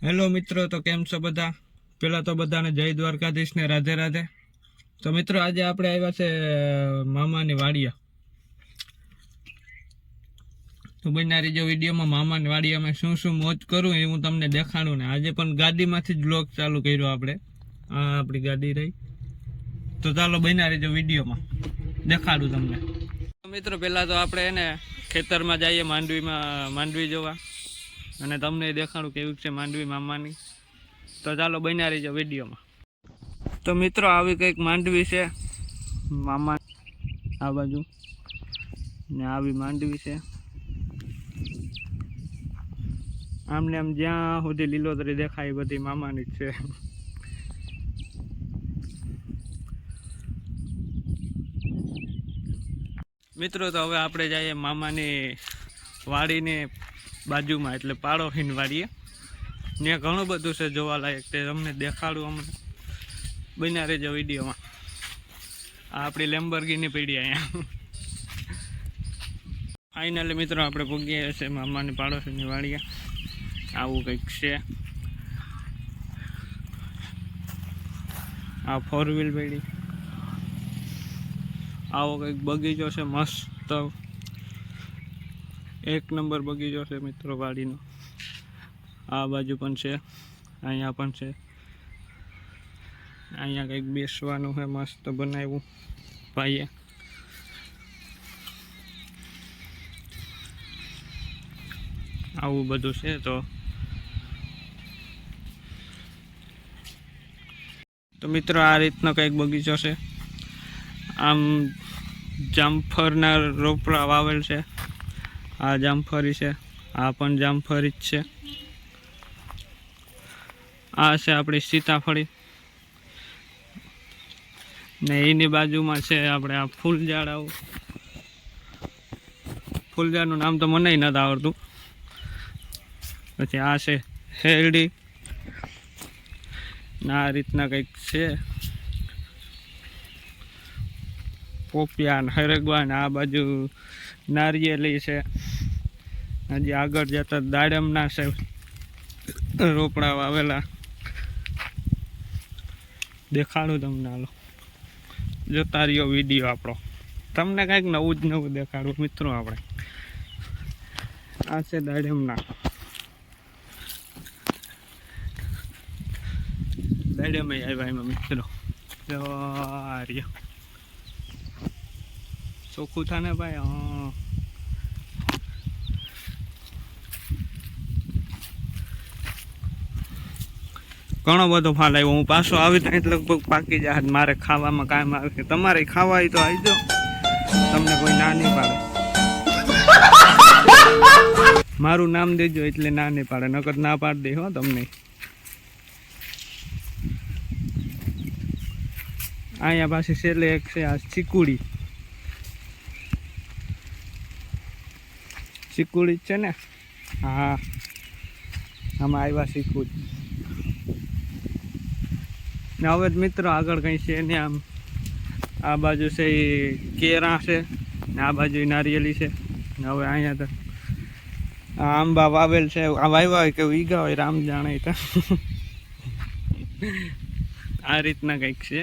Hello મિત્રો, તો કેમ છો બધા? પહેલાં તો બધાને જય દ્વારકાધીશ ને રાધે રાધે. તો મિત્રો, આજે આપણે આવ્યા છે મામાની વાડિયા. તો બન્યા રહીજો વિડીયોમાં. મામાની વાડિયામાં શું શું મોજ કરું એ હું તમને દેખાડું. ને આજે પણ ગાડીમાંથી જ બ્લોગ ચાલુ કર્યો આપણે. આ આપણી ગાડી રહી. તો ચાલો બન્યા રહીજો વિડીયોમાં, દેખાડું તમને. મિત્રો, પહેલાં તો આપણે એને ખેતરમાં જઈએ માંડવી જોવા, અને તમને દેખાડું કેવું છે માંડવી મામાની. તો ચાલો બન્યા રહીજો વિડીયોમાં. તો મિત્રો, આવી કંઈક માંડવી છે મામા આ બાજુ, ને આવી માંડવી છે. આમને આમ જ્યાં સુધી લીલોતરી દેખાય એ બધી મામાની જ છે. મિત્રો, તો હવે આપણે જઈએ મામાની વાડીની બાજુમાં, એટલે પાડોશીની વાડીએ. ત્યાં ઘણું બધું છે જોવાલાયક, તે તમને દેખાડું હમણાં. બન્યા રહેજો વિડીયોમાં. આ આપણી લેમ્બોર્ગિની પડી અહીંયા. ફાઇનલી મિત્રો, આપણે પહોંચીએ છીએ મામાની પાડોશીની વાડીએ. આવું કંઈક છે. આ 4 વ્હીલ પડી. આવો કંઈક બગીચો છે મસ્ત, એક નંબર બગીચો છે મિત્રો વાડીનો. આ બાજુ પણ છે, અહીંયા પણ છે. અહીંયા કંઈક બેસવાનું છે મસ્ત બનાવ્યું ભાઈએ. આવું બધું છે. તો મિત્રો, આ રીતનો કંઈક બગીચો છે. આમ જામફળના રોપડા વાવેલ છે. આ જામફળી છે, આ પણ જામફળી જ છે. આ છે આપણી સીતાફળી, ને એની બાજુમાં છે આપણે આ ફૂલઝાડ. આવું ફૂલઝાડનું નામ તો મને નથી આવડતું. પછી આ છે હેરડી, આ રીતના કંઈક છે. પોપિયા ને હરગવા ને આ બાજુ નારિયેલી છે. હજી આગળ જતા દાડમના છે રોપડા વાવેલા. દેખાડું તમને, હાલો જોતા રહ્યો વિડીયો આપણો. તમને કંઈક નવું જ નવું દેખાડું મિત્રો. આપણે આ છે દાડમના. દાડમ આવ્યા એમાં મિત્રો. જો આ રહ્યો ચોખ્ખું થાને ભાઈ. હા, ઘણો બધો ફાલ આવ્યો. હું પાછો આવી ત્યાં લગભગ પાકી જાય. મારે ખાવામાં કામ આવે. તમારે ખાવા હોય તો આવજો, તમને કોઈ ના નહીં પાડે. મારું નામ દેજો એટલે ના નહીં પાડે, નકર ના પાડી દે હો તમને. અહીંયા પાછી છેલ્લે એક છે આ ચીકુડી. ચીકુડી જ છે ને? હા, આમાં આવ્યા ચીકુડી. ને હવે મિત્રો આગળ કંઈ છે ને. આમ આ બાજુ છે એ કેરા છે, ને આ બાજુ નારિયેલી છે. ને હવે અહીંયા તો આંબા વાવેલ છે. આ વાવ્યા હોય કે વીઘા હોય રામ જાણે. આ રીતના કંઈક છે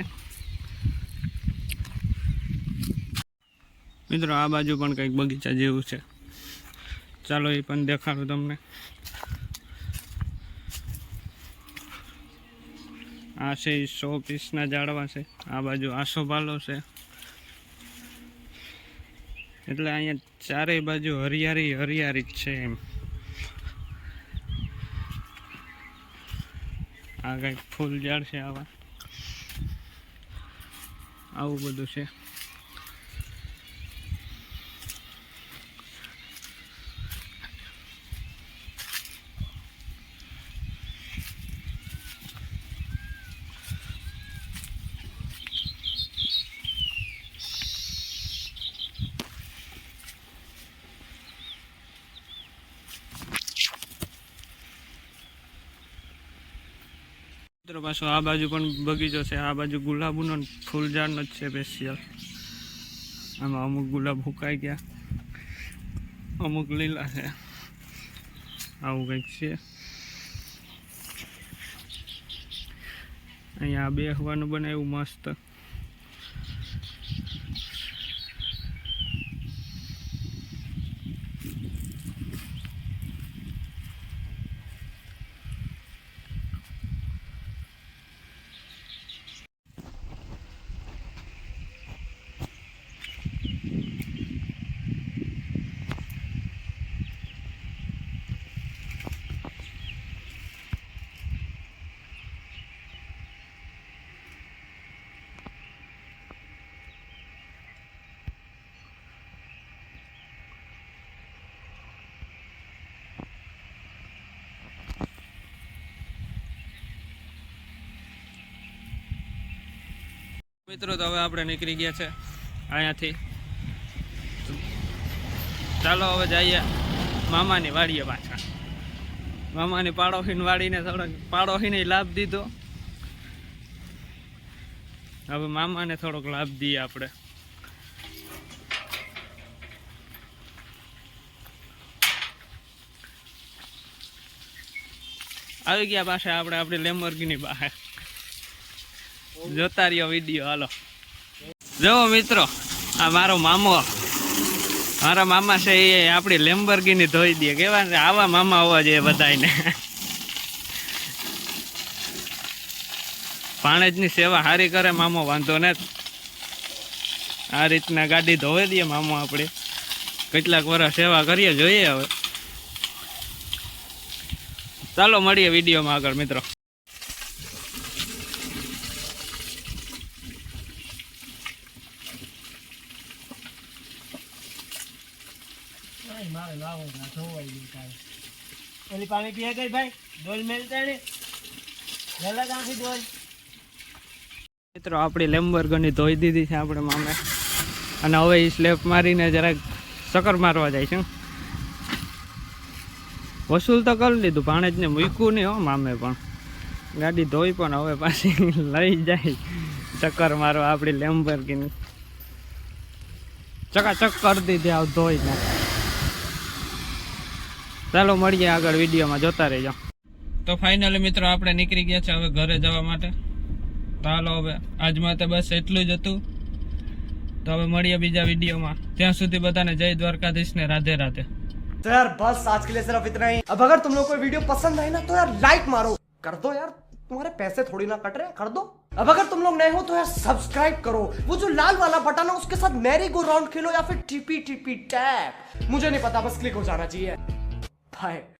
મિત્રો. આ બાજુ પણ કંઈક બગીચા જેવું છે. ચાલો એ પણ દેખાડું તમને. આ છે 100 પીસના ઝાડવા છે. આ બાજુ આસોપાલો છે. એટલે અહીંયા ચારેય બાજુ હરિયાળી હરિયાળી જ છે એમ. આ કંઈક ફૂલ ઝાડ છે. આવું બધું છે. મિત્રો પાછો આ બાજુ પણ બગીચો છે. આ બાજુ ગુલાબનો ફૂલઝાડનો જ છે સ્પેશિયલ. આમાં અમુક ગુલાબ સુકાઈ ગયા, અમુક લીલા છે. આવું કંઈક છે. અહીંયા બેસવાનું બનાવ્યું મસ્ત. મિત્રો તો હવે આપણે નીકળી ગયા છે અહીંયાથી. ચાલો હવે જઈએ મામાની વાડીએ પાછા. મામાની પાડોશીની વાડીને થોડોક પાડોશીને લાભ દીધો, હવે મામાને થોડોક લાભ દઈએ આપણે. આવી ગયા પાછા આપણે આપણી લેમ્બોર્ગિની બહાર. જોતા રહ્યો વિડીયો. હાલો જો મિત્રો, આ મારો મારા મામા છે એ આપણી લેમ્બોર્ગિની ધોઈ દે. કેવા છે આવા મામા હોવા જોઈએ બધાને. ભાણેજની સેવા સારી કરે મામો, વાંધો ને. આ રીતના ગાડી ધોઈ દઈએ મામો. આપણે કેટલાક વર્ષ સેવા કરીએ, જોઈએ હવે. ચાલો મળીએ વિડીયોમાં આગળ મિત્રો. પાણી પીએ ગઈ ભાઈ, ડોલ મેલતા ને ગલા કાંથી ડોલ. મિત્રો આપણી લેમ્બોર્ગિની ધોઈ દીધી છે આપણે મામે, અને હવે એ સ્લેપ મારીને જરાક ચક્કર મારવા જાય છે. વસૂલ તો કરી લીધું, ભાણેજને મૂક્યું નહીં હો મામે, પણ ગાડી ધોઈ પણ હવે પાછી લઈ જાય ચક્કર મારવા. આપણી લેમ્બોર્ગિની ચકાચક કરી દીધી આવ ધોઈને. ચાલો મળીએ આગળ વિડીયોમાં, જોતા રહેજો. તો ફાઇનલી મિત્રો આપણે નીકળી ગયા છે હવે ઘરે જવા માટે. ચાલો હવે આજ માટે બસ એટલું જ હતું. તો હવે મળીએ બીજા વિડીયોમાં. ત્યાં સુધી બધાને જય દ્વારકાધીશ ને રાધે રાધે. तो यार बस आज के लिए सिर्फ इतना ही. अब अगर तुम लोग को वीडियो पसंद आए ना तो यार लाइक मारो, कर दो यार, तुम्हारे पैसे थोड़ी ना कट रहे हैं, कर दो. अब अगर तुम लोग नए हो तो यार सब्सक्राइब करो. वो जो लाल वाला बटन है उसके साथ मैरी गो राउंड खेलो या फिर टीपी टीपी टैप, मुझे नहीं पता, बस क्लिक हो जाना चाहिए. बाय.